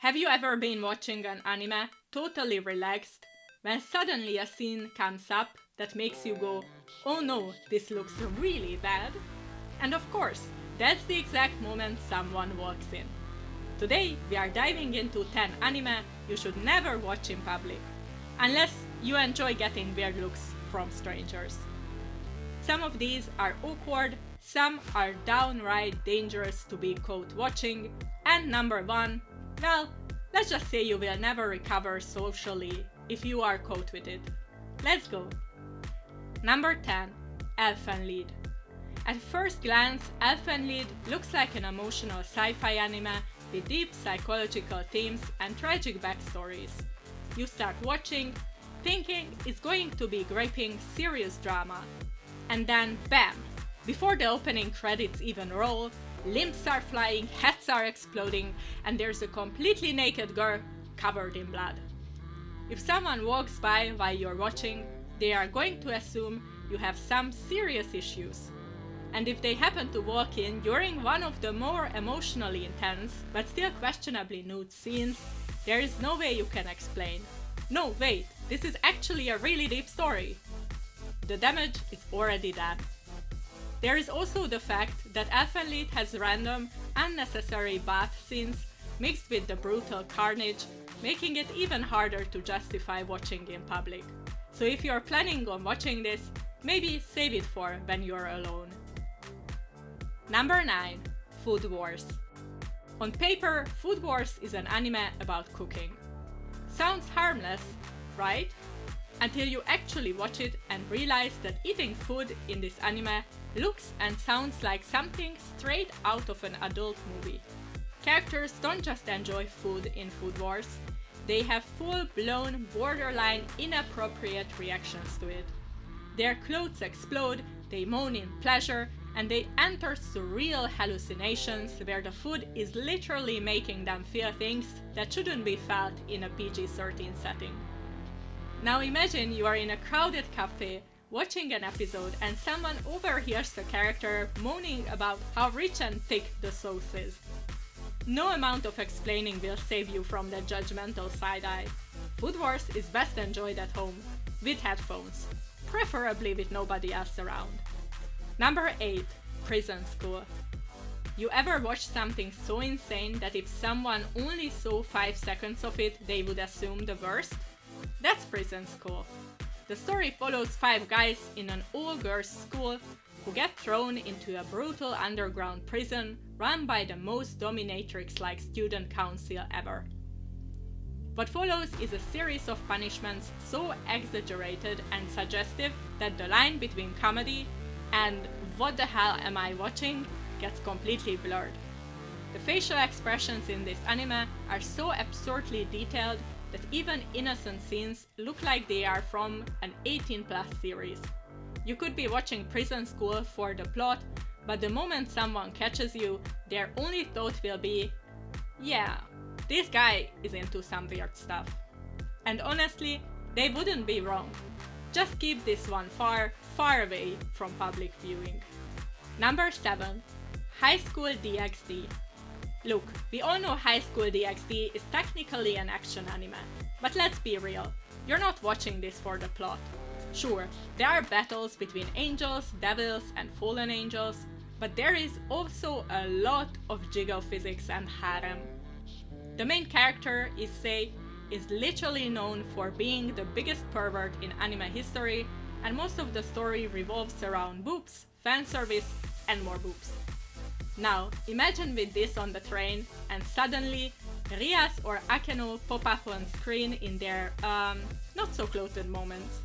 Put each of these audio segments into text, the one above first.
Have you ever been watching an anime totally relaxed, when suddenly a scene comes up that makes you go, oh no, this looks really bad? And of course, that's the exact moment someone walks in. Today, we are diving into 10 anime you should never watch in public, unless you enjoy getting weird looks from strangers. Some of these are awkward, some are downright dangerous to be caught watching, and number 1, well, let's just say you will never recover socially if you are caught with it. Let's go! Number 10. Elfenlied. At first glance, Elfenlied looks like an emotional sci-fi anime with deep psychological themes and tragic backstories. You start watching, thinking it's going to be gripping, serious drama. And then, bam! Before the opening credits even roll, limbs are flying, heads are exploding, and there's a completely naked girl covered in blood. If someone walks by while you're watching, they are going to assume you have some serious issues. And if they happen to walk in during one of the more emotionally intense, but still questionably nude scenes, there is no way you can explain. No, wait, this is actually a really deep story. The damage is already done. There is also the fact that Elfenlied has random, unnecessary bath scenes mixed with the brutal carnage, making it even harder to justify watching in public. So if you're planning on watching this, maybe save it for when you're alone. Number 9. Food Wars. On paper, Food Wars is an anime about cooking. Sounds harmless, right? Until you actually watch it and realize that eating food in this anime looks and sounds like something straight out of an adult movie. Characters don't just enjoy food in Food Wars, they have full-blown, borderline inappropriate reactions to it. Their clothes explode, they moan in pleasure, and they enter surreal hallucinations where the food is literally making them feel things that shouldn't be felt in a PG-13 setting. Now imagine you are in a crowded cafe watching an episode and someone overhears the character moaning about how rich and thick the sauce is. No amount of explaining will save you from that judgmental side-eye. Food Wars is best enjoyed at home, with headphones, preferably with nobody else around. Number 8. Prison School. You ever watch something so insane that if someone only saw 5 seconds of it, they would assume the worst? That's Prison School. The story follows 5 guys in an all-girls school who get thrown into a brutal underground prison run by the most dominatrix-like student council ever. What follows is a series of punishments so exaggerated and suggestive that the line between comedy and what the hell am I watching gets completely blurred. The facial expressions in this anime are so absurdly detailed that even innocent scenes look like they are from an 18+ series. You could be watching Prison School for the plot, but the moment someone catches you, their only thought will be, yeah, this guy is into some weird stuff. And honestly, they wouldn't be wrong. Just keep this one far, far away from public viewing. Number 7. High School DxD. Look, we all know High School DxD is technically an action anime, but let's be real, you're not watching this for the plot. Sure, there are battles between angels, devils, and fallen angels, but there is also a lot of jiggle physics and harem. The main character, Issei, is literally known for being the biggest pervert in anime history, and most of the story revolves around boobs, fanservice, and more boobs. Now, imagine with this on the train, and suddenly Rias or Akeno pop up on screen in their, not so clothed moments.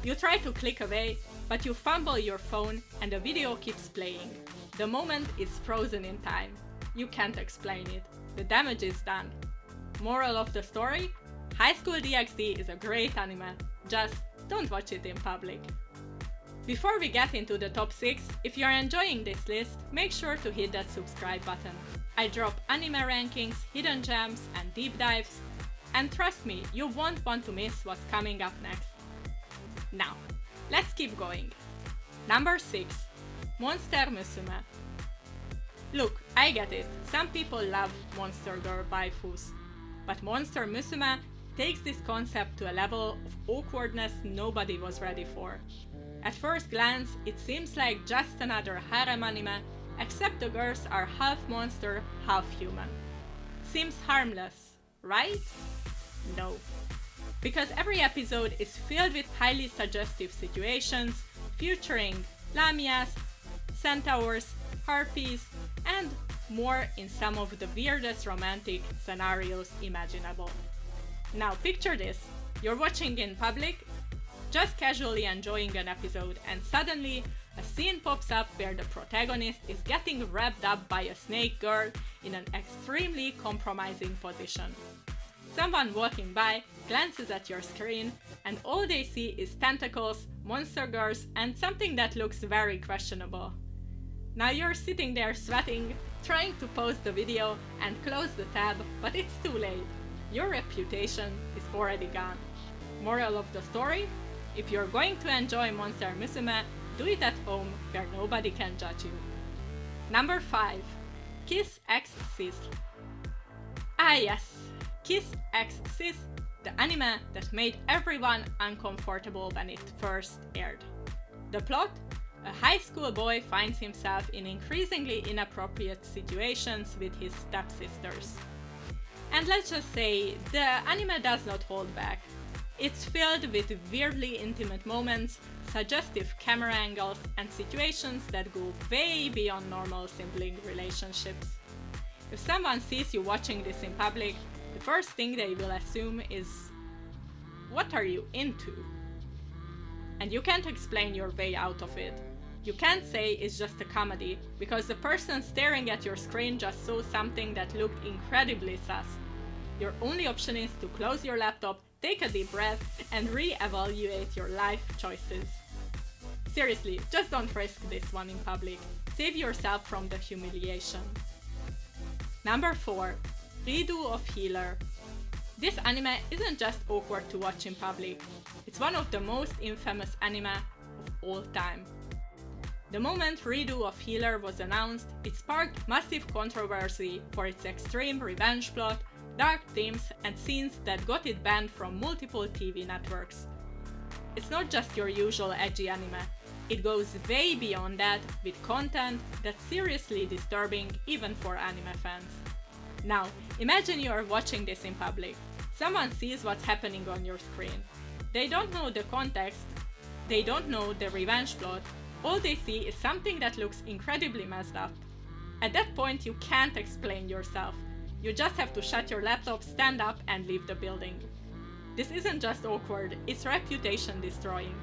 You try to click away, but you fumble your phone and the video keeps playing. The moment is frozen in time. You can't explain it. The damage is done. Moral of the story? High School DxD is a great anime. Just don't watch it in public. Before we get into the top 6, if you're enjoying this list, make sure to hit that subscribe button. I drop anime rankings, hidden gems, and deep dives, and trust me, you won't want to miss what's coming up next. Now, let's keep going. Number 6. Monster Musume. Look, I get it, some people love monster girl waifus. But Monster Musume takes this concept to a level of awkwardness nobody was ready for. At first glance, it seems like just another harem anime, except the girls are half monster, half human. Seems harmless, right? No. Because every episode is filled with highly suggestive situations featuring lamias, centaurs, harpies, and more in some of the weirdest romantic scenarios imaginable. Now picture this, you're watching in public, just casually enjoying an episode, and suddenly a scene pops up where the protagonist is getting wrapped up by a snake girl in an extremely compromising position. Someone walking by glances at your screen and all they see is tentacles, monster girls, and something that looks very questionable. Now you're sitting there sweating, trying to pause the video and close the tab, but it's too late. Your reputation is already gone. Moral of the story? If you're going to enjoy Monster Musume, do it at home where nobody can judge you. Number 5. Kiss X Sis. Ah yes, Kiss X Sis, the anime that made everyone uncomfortable when it first aired. The plot? A high school boy finds himself in increasingly inappropriate situations with his stepsisters. And let's just say, the anime does not hold back. It's filled with weirdly intimate moments, suggestive camera angles, and situations that go way beyond normal sibling relationships. If someone sees you watching this in public, the first thing they will assume is, what are you into? And you can't explain your way out of it. You can't say it's just a comedy, because the person staring at your screen just saw something that looked incredibly sus. Your only option is to close your laptop, take a deep breath, and re-evaluate your life choices. Seriously, just don't risk this one in public. Save yourself from the humiliation. Number 4. Redo of Healer. This anime isn't just awkward to watch in public, it's one of the most infamous anime of all time. The moment Redo of Healer was announced, it sparked massive controversy for its extreme revenge plot, dark themes, and scenes that got it banned from multiple TV networks. It's not just your usual edgy anime, it goes way beyond that with content that's seriously disturbing even for anime fans. Now, imagine you are watching this in public. Someone sees what's happening on your screen. They don't know the context, they don't know the revenge plot, all they see is something that looks incredibly messed up. At that point, you can't explain yourself. You just have to shut your laptop, stand up, and leave the building. This isn't just awkward, it's reputation destroying.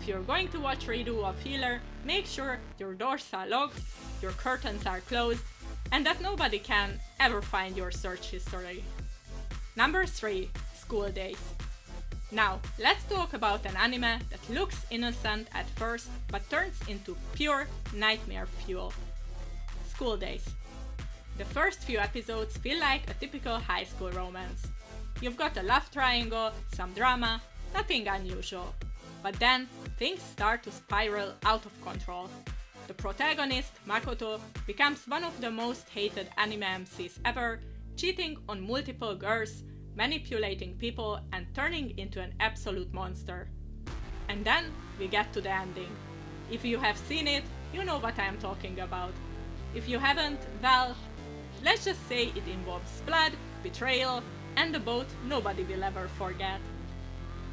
If you're going to watch Redo of Healer, make sure your doors are locked, your curtains are closed, and that nobody can ever find your search history. Number 3. School Days. Now, let's talk about an anime that looks innocent at first but turns into pure nightmare fuel. School Days. The first few episodes feel like a typical high school romance. You've got a love triangle, some drama, nothing unusual. But then, things start to spiral out of control. The protagonist, Makoto, becomes one of the most hated anime MCs ever, cheating on multiple girls, manipulating people, and turning into an absolute monster. And then we get to the ending. If you have seen it, you know what I am talking about. If you haven't, well, let's just say it involves blood, betrayal, and a boat nobody will ever forget.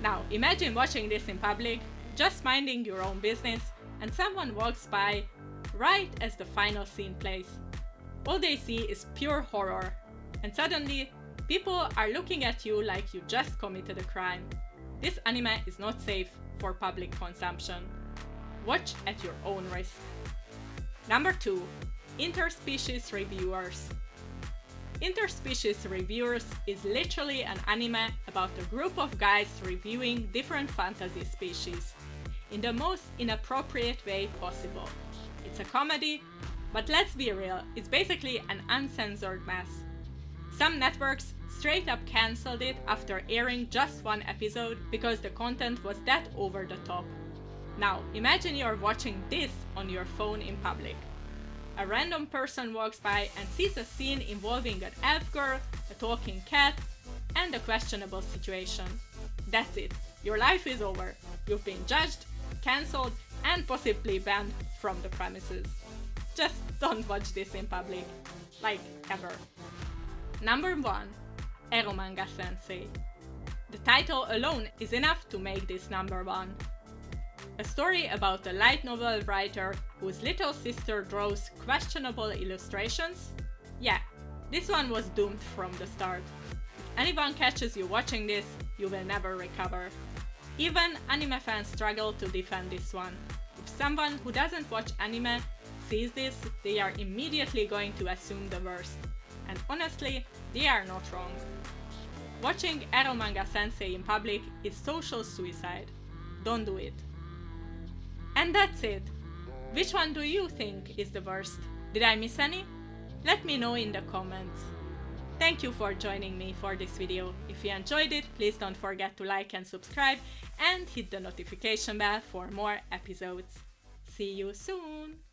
Now, imagine watching this in public, just minding your own business, and someone walks by right as the final scene plays. All they see is pure horror, and suddenly, people are looking at you like you just committed a crime. This anime is not safe for public consumption. Watch at your own risk. Number 2. Interspecies Reviewers. Interspecies Reviewers is literally an anime about a group of guys reviewing different fantasy species in the most inappropriate way possible. It's a comedy, but let's be real, it's basically an uncensored mess. Some networks straight up cancelled it after airing just one episode because the content was that over the top. Now, imagine you're watching this on your phone in public. A random person walks by and sees a scene involving an elf girl, a talking cat, and a questionable situation. That's it. Your life is over. You've been judged, cancelled, and possibly banned from the premises. Just don't watch this in public. Like, ever. Number 1. Eromanga Sensei. The title alone is enough to make this number 1. A story about a light novel writer whose little sister draws questionable illustrations? Yeah, this one was doomed from the start. If anyone catches you watching this, you will never recover. Even anime fans struggle to defend this one. If someone who doesn't watch anime sees this, they are immediately going to assume the worst. And honestly, they are not wrong. Watching Eromanga Sensei in public is social suicide. Don't do it. And that's it. Which one do you think is the worst? Did I miss any? Let me know in the comments. Thank you for joining me for this video. If you enjoyed it, please don't forget to like and subscribe and hit the notification bell for more episodes. See you soon!